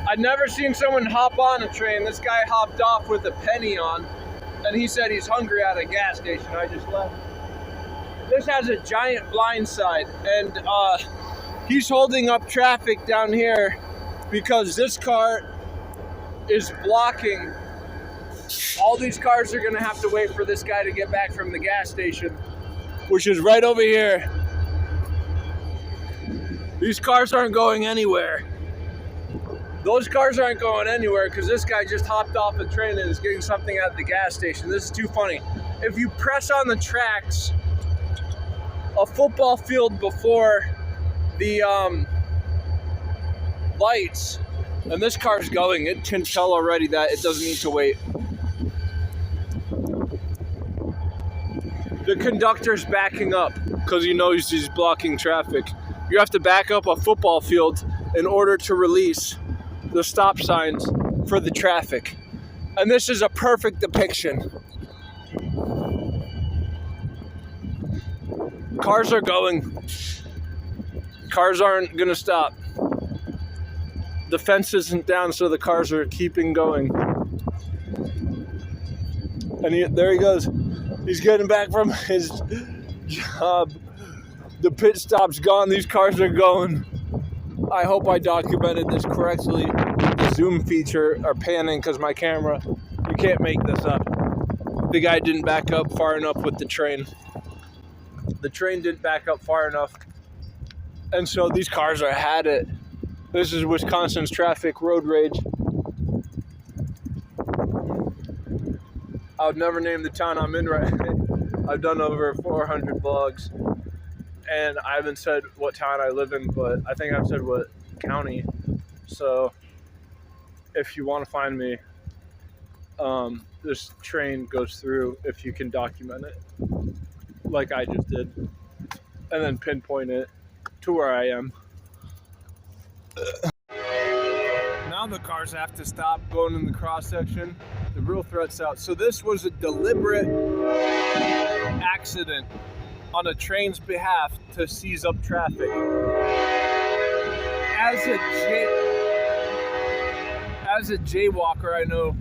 I'd never seen someone hop on a train. This guy hopped off with a penny on, and he said he's hungry at a gas station. I just left. This has a giant blind side, and he's holding up traffic down here because this car is blocking. All these cars are gonna have to wait for this guy to get back from the gas station, which is right over here. These cars aren't going anywhere. Those cars aren't going anywhere because this guy just hopped off a train and is getting something at the gas station. This is too funny. If you press on the tracks, a football field before the lights, and this car's going, it can tell already that it doesn't need to wait. The conductor's backing up because he knows he's blocking traffic. You have to back up a football field in order to release the stop signs for the traffic. And this is a perfect depiction. Cars are going. Cars aren't gonna stop. The fence isn't down, so the cars are keeping going. And there he goes. He's getting back from his job. The pit stop's gone. These cars are going. I hope I documented this correctly. The zoom feature or panning because my camera, you can't make this up. The guy didn't back up far enough with the train. The train didn't back up far enough. And so these cars are had it. This is Wisconsin's traffic road rage. I would never name the town I'm in right now. I've done over 400 vlogs, and I haven't said what town I live in, but I think I've said what county. So if you want to find me, this train goes through if you can document it, like I just did, and then pinpoint it to where I am. Now the cars have to stop going in the cross section. The real threat's out. So this was a deliberate accident on a train's behalf to seize up traffic. As a jaywalker, I know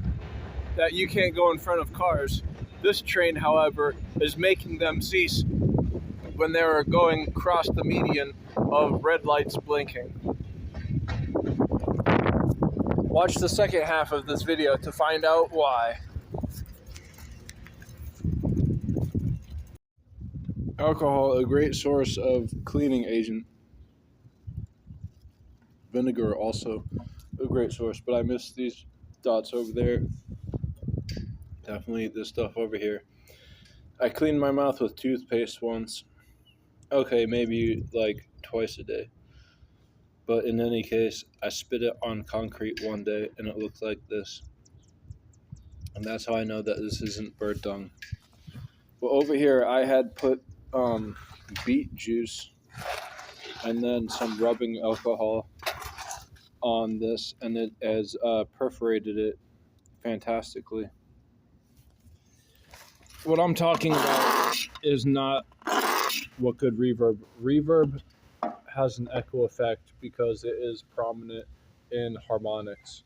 that you can't go in front of cars. This train, however, is making them cease when they are going across the median of red lights blinking. Watch the second half of this video to find out why. Alcohol, a great source of cleaning agent. Vinegar, also a great source, but I miss these dots over there. Definitely this stuff over here. I cleaned my mouth with toothpaste once. Okay, maybe like twice a day. But in any case, I spit it on concrete one day and it looked like this. And that's how I know that this isn't bird dung. Well, over here I had put beet juice and then some rubbing alcohol on this, and it has perforated it fantastically. What I'm talking about is not what good reverb. Reverb has an echo effect because it is prominent in harmonics.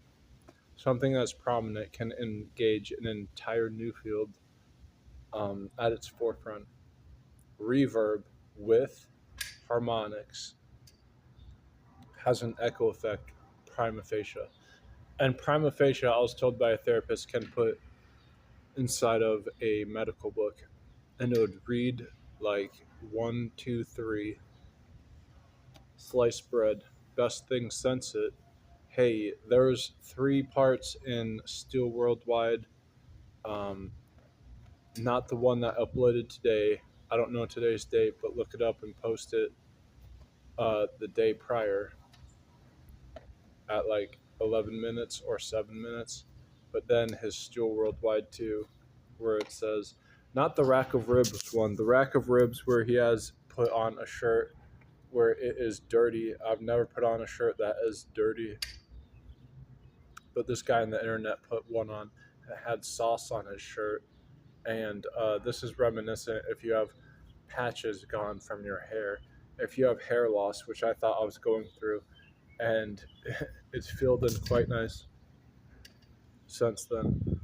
Something that's prominent can engage an entire new field at its forefront. Reverb with harmonics has an echo effect prima facie. And prima facie, I was told by a therapist, can put inside of a medical book, and it would read like 1, 2, 3, sliced bread, best thing since it. Hey, there's 3 parts in Steel Worldwide, not the one that uploaded today. I don't know today's date, but look it up and post it the day prior at like 11 minutes or 7 minutes. But then his Steel Worldwide 2, where it says, not the rack of ribs one, the rack of ribs where he has put on a shirt where it is dirty. I've never put on a shirt that is dirty. But this guy on the internet put one on that had sauce on his shirt. And this is reminiscent if you have patches gone from your hair. If you have hair loss, which I thought I was going through, and it's filled in quite nice since then.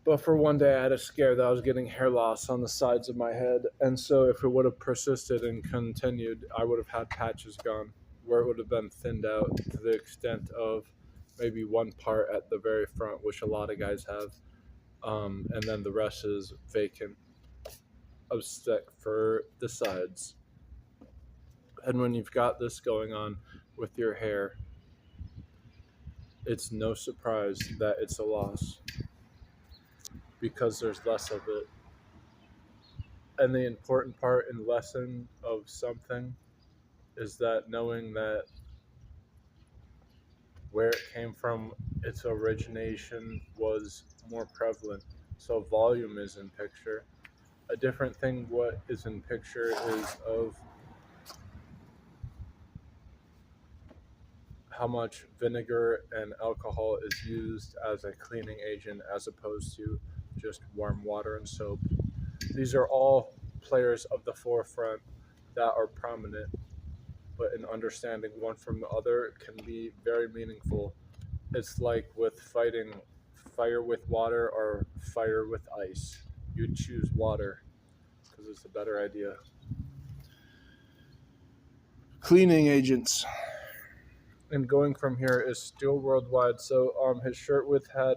But for one day, I had a scare that I was getting hair loss on the sides of my head, and so if it would have persisted and continued, I would have had patches gone, where it would have been thinned out to the extent of maybe one part at the very front, which a lot of guys have, and then the rest is vacant of stick for the sides. And when you've got this going on with your hair, it's no surprise that it's a loss because there's less of it. And the important part in lesson of something is that knowing that where it came from, its origination was more prevalent. So volume is in picture. A different thing what is in picture is of how much vinegar and alcohol is used as a cleaning agent as opposed to just warm water and soap. These are all players of the forefront that are prominent, but in understanding one from the other can be very meaningful. It's like with fighting fire with water or fire with ice. You'd choose water because it's a better idea. Cleaning agents. And going from here is Steel Worldwide. So his shirt with had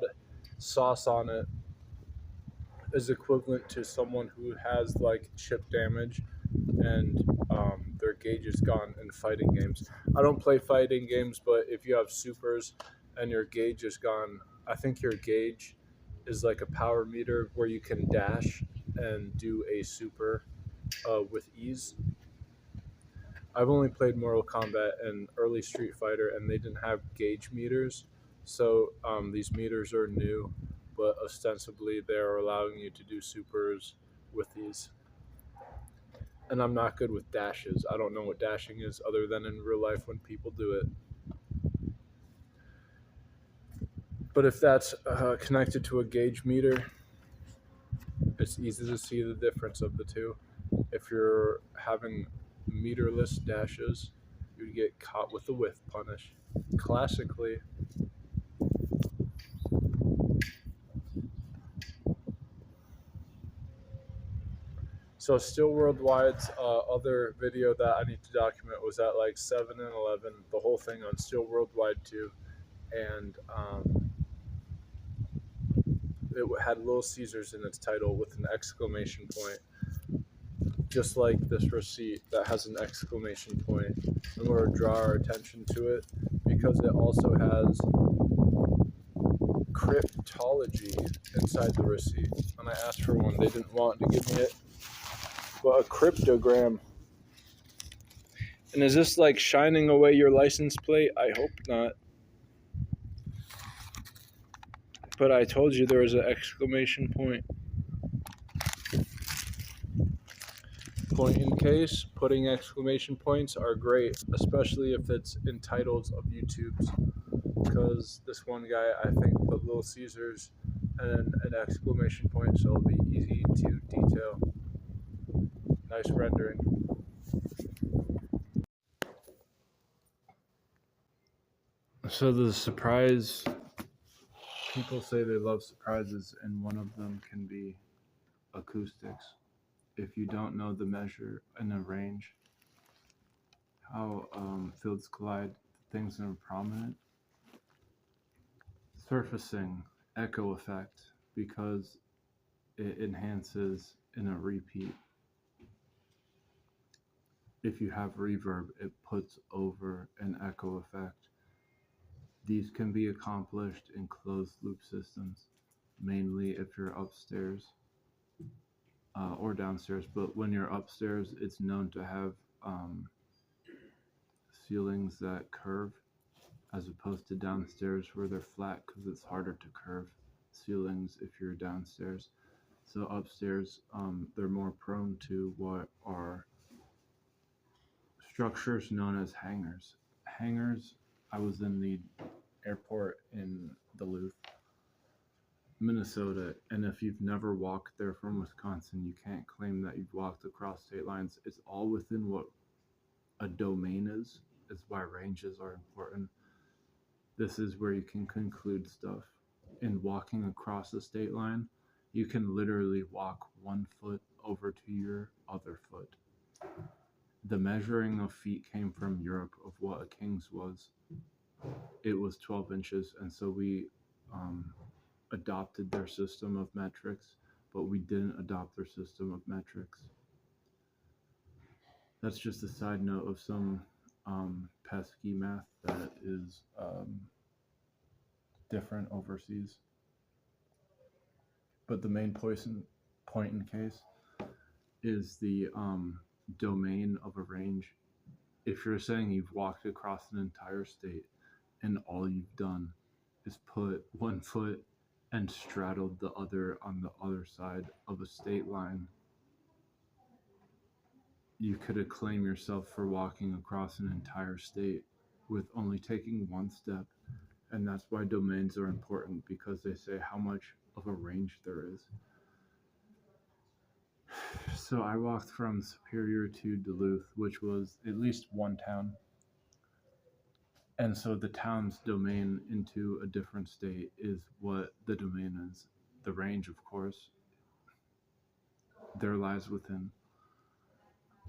sauce on it is equivalent to someone who has like chip damage and their gauge is gone in fighting games. I don't play fighting games, but if you have supers and your gauge is gone, I think your gauge is like a power meter where you can dash and do a super with ease. I've only played Mortal Kombat and early Street Fighter, and they didn't have gauge meters. So these meters are new, but ostensibly they're allowing you to do supers with these. And I'm not good with dashes. I don't know what dashing is other than in real life when people do it. But if that's connected to a gauge meter, it's easy to see the difference of the two. If you're having meterless dashes, you'd get caught with the whiff punish. Classically, so Steel Worldwide's other video that I need to document was at like 7 and 11, the whole thing on Steel Worldwide 2. And it had Little Caesars in its title with an exclamation point, just like this receipt that has an exclamation point. And we're going to draw our attention to it because it also has cryptology inside the receipt. And I asked for one. They didn't want to give me it. But a cryptogram. And is this like shining away your license plate? I hope not. But I told you there was an exclamation point. Point in case, putting exclamation points are great, especially if it's in titles of YouTubes. Because this one guy, I think, put Little Caesars and an exclamation point, so it'll be easy to detail. Nice rendering. So the surprise, people say they love surprises, and one of them can be acoustics. If you don't know the measure and the range, how fields collide, things that are prominent. Surfacing, echo effect, because it enhances in a repeat. If you have reverb, it puts over an echo effect. These can be accomplished in closed loop systems, mainly if you're upstairs or downstairs. But when you're upstairs, it's known to have ceilings that curve as opposed to downstairs where they're flat because it's harder to curve ceilings if you're downstairs. So upstairs, they're more prone to what are structures known as hangars. Hangars, I was in the airport in Duluth, Minnesota, and if you've never walked there from Wisconsin, you can't claim that you've walked across state lines. It's all within what a domain is. is why ranges are important. This is where you can conclude stuff. In walking across a state line, you can literally walk 1 foot over to your other foot. The measuring of feet came from Europe of what a king's was. It was 12 inches, and so we adopted their system of metrics, but we didn't adopt their system of metrics. That's just a side note of some pesky math that is different overseas. But the main point in case is the domain of a range. If you're saying you've walked across an entire state and all you've done is put 1 foot and straddled the other on the other side of a state line, you could acclaim yourself for walking across an entire state with only taking 1 step. And that's why domains are important, because they say how much of a range there is. So I walked from Superior to Duluth, which was at least one town. And so the town's domain into a different state is what the domain is. The range, of course, there lies within.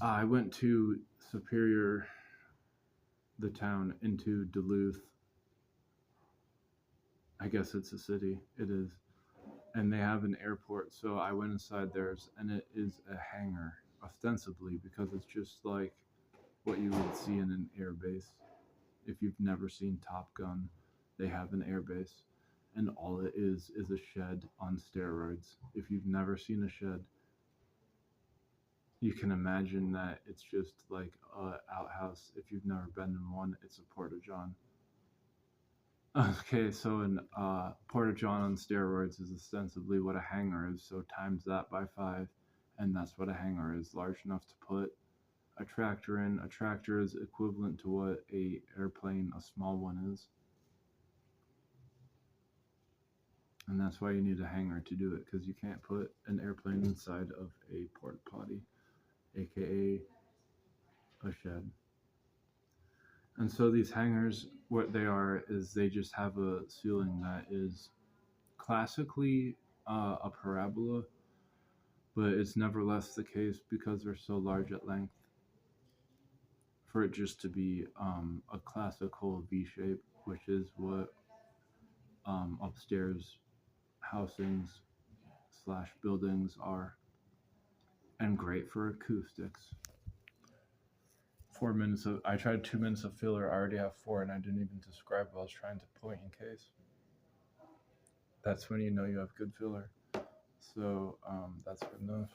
I went to Superior, the town, into Duluth. I guess it's a city. It is. And they have an airport, so I went inside theirs, and it is a hangar, ostensibly, because it's just like what you would see in an air base. If you've never seen Top Gun, they have an air base, and all it is a shed on steroids. If you've never seen a shed, you can imagine that it's just like an outhouse. If you've never been in one, it's a porta-john. Okay, so an porta-john on steroids is ostensibly what a hangar is, so times that by 5, and that's what a hangar is, large enough to put a tractor in. A tractor is equivalent to what a airplane, a small one, is. And that's why you need a hangar to do it, because you can't put an airplane inside of a porta potty, aka a shed. And so these hangars, what they are is they just have a ceiling that is classically a parabola, but it's nevertheless the case, because they're so large at length, for it just to be a classical V shape, which is what upstairs housings / buildings are, and great for acoustics. 4 minutes of, I tried 2 minutes of filler. I already have 4, and I didn't even describe what I was trying to point in case. That's when you know you have good filler. So that's good enough.